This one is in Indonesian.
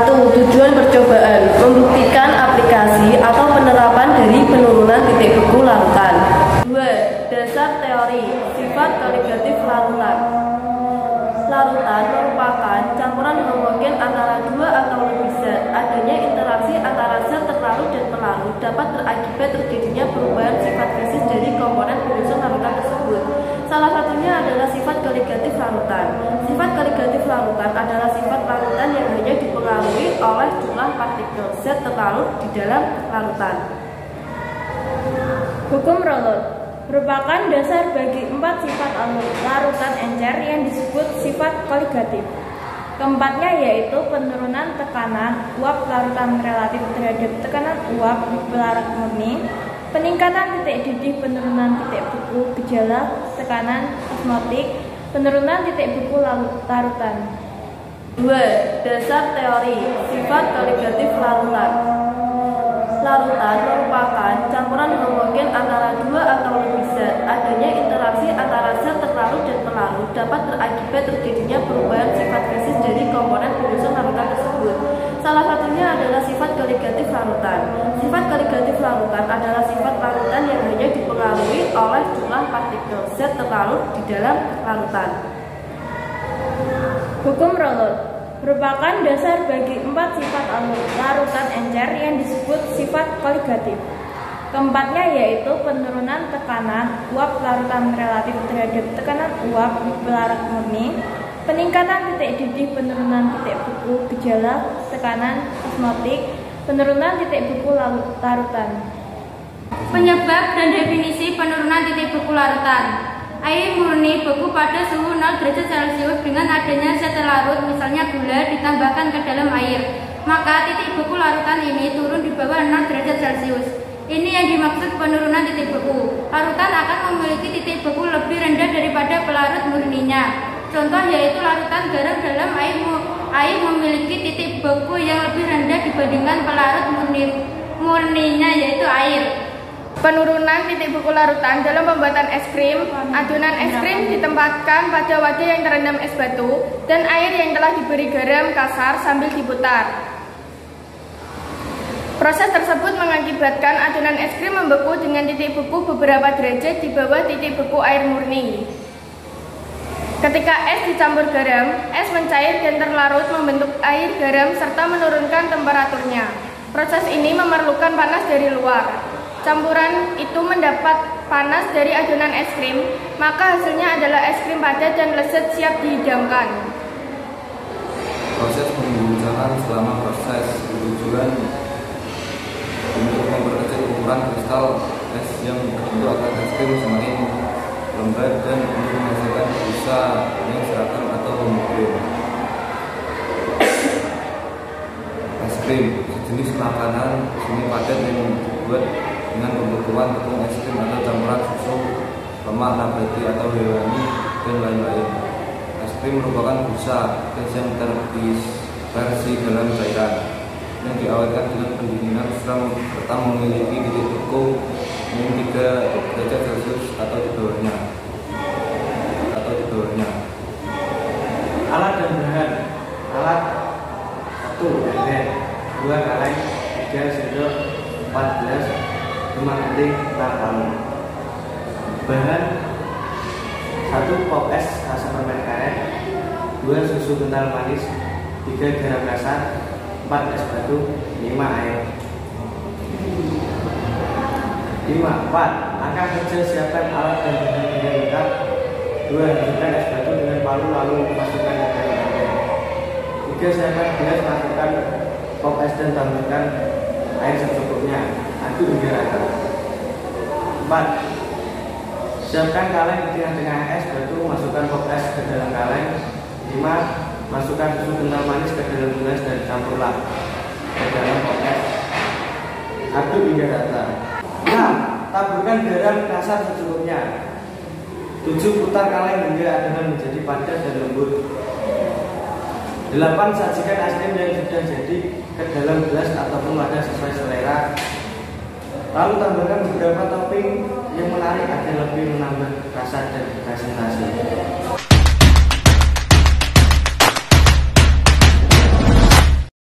1. Tujuan percobaan: membuktikan aplikasi atau penerapan dari penurunan titik beku larutan. 2. Dasar teori sifat koligatif larutan. Larutan merupakan campuran homogen antara dua atau lebih zat. Adanya interaksi antara zat terlarut dan pelarut dapat berakibat terjadinya perubahan sifat fisis dari komponen penyusun larutan tersebut. Salah satunya adalah sifat koligatif larutan. Sifat koligatif larutan adalah sifat larutan yang hanya dipengaruhi oleh jumlah partikel zat terlarut di dalam larutan. Hukum Rayleigh merupakan dasar bagi 4 sifat larutan encer yang disebut sifat koligatif. Keempatnya yaitu penurunan tekanan uap larutan relatif terhadap tekanan uap pelarut murni, peningkatan titik didih, penurunan titik beku gejala, tekanan osmotik, penurunan titik beku larutan. 2. Dasar teori sifat koligatif larutan. Larutan merupakan campuran homogen antara dua atau lebih zat. Adanya interaksi antara zat terlarut dan pelarut dapat berakibat terjadinya perubahan sifat fisis dari komponen penyusun larutan tersebut. Salah satunya adalah sifat koligatif larutan. Sifat koligatif larutan adalah sifat larutan yang hanya dipengaruhi oleh jumlah partikel zat terlarut di dalam larutan. Hukum Rayleigh merupakan dasar bagi 4 sifat larutan encer yang disebut sifat koligatif. Keempatnya yaitu penurunan tekanan uap larutan relatif terhadap tekanan uap pelarut murni, peningkatan titik didih, penurunan titik beku gejala, tekanan osmotik, penurunan titik beku larutan. Penyebab dan definisi penurunan titik beku larutan. Air murni beku pada suhu 0 derajat Celcius dengan adanya zat terlarut, misalnya gula, ditambahkan ke dalam air. Maka titik beku larutan ini turun di bawah 0 derajat Celcius. Ini yang dimaksud penurunan titik beku. Larutan akan memiliki titik beku lebih rendah daripada pelarut murninya. Contoh yaitu larutan garam dalam air memiliki titik beku yang lebih rendah dibandingkan pelarut murninya yaitu air. Penurunan titik beku larutan dalam pembuatan es krim. Adonan es krim ditempatkan pada wadah yang terendam es batu dan air yang telah diberi garam kasar sambil diputar. Proses tersebut mengakibatkan adonan es krim membeku dengan titik beku beberapa derajat di bawah titik beku air murni. Ketika es dicampur garam, es mencair dan terlarut membentuk air garam serta menurunkan temperaturnya. Proses ini memerlukan panas dari luar. Campuran itu mendapat panas dari adonan es krim, maka hasilnya adalah es krim padat dan lezat siap dihidangkan. Proses pembuangan selama proses bertujuan untuk memperkecil ukuran kristal es yang terbentuk agar es krim semakin lembab dan untuk menghasilkan busa yang seragam atau homogen. Es krim sejenis makanan semi padat yang dibuat dengan pembekuan tepung es krim atau campuran susu, lemak nabati atau hewani, dan lain-lain. Es krim merupakan busa es yang terdispersi dalam cairan yang diawetkan dengan pendinginan serta memiliki titik beku min 3 derajat Celcius atau di bawahnya. Alat dan bahan. Alat 1. Ember 2. Kaleng 3. sendok 4 gelas 5 genting 6 palu. Bahan 1. Pop es rasa permen karet 2. Susu kental manis 3. Garam kasar 4. Es batu 5. Air 4. Langkah kerja: siapkan alat dan bahan dengan lengkap. 2. Hancurkan es batu dengan palu lalu masukkan ke dalam ember. 3. Siapkan gelas, masukkan pop es dan tambahkan air secukupnya. Aduk hingga rata. 4. Siapkan kaleng di tengah-tengah es batu, masukkan pop es ke dalam kaleng. 5. Masukkan susu kental manis ke dalam gelas dan campurlah ke dalam pop es. Aduk hingga rata. 6. Taburkan garam kasar secukupnya. 7. Putar kaleng hingga adonan menjadi padat dan lembut. 8. Sajikan es krim yang sudah jadi ke dalam gelas ataupun wadah sesuai selera. Lalu tambahkan beberapa topping yang menarik agar lebih menambah rasa dan presentasi.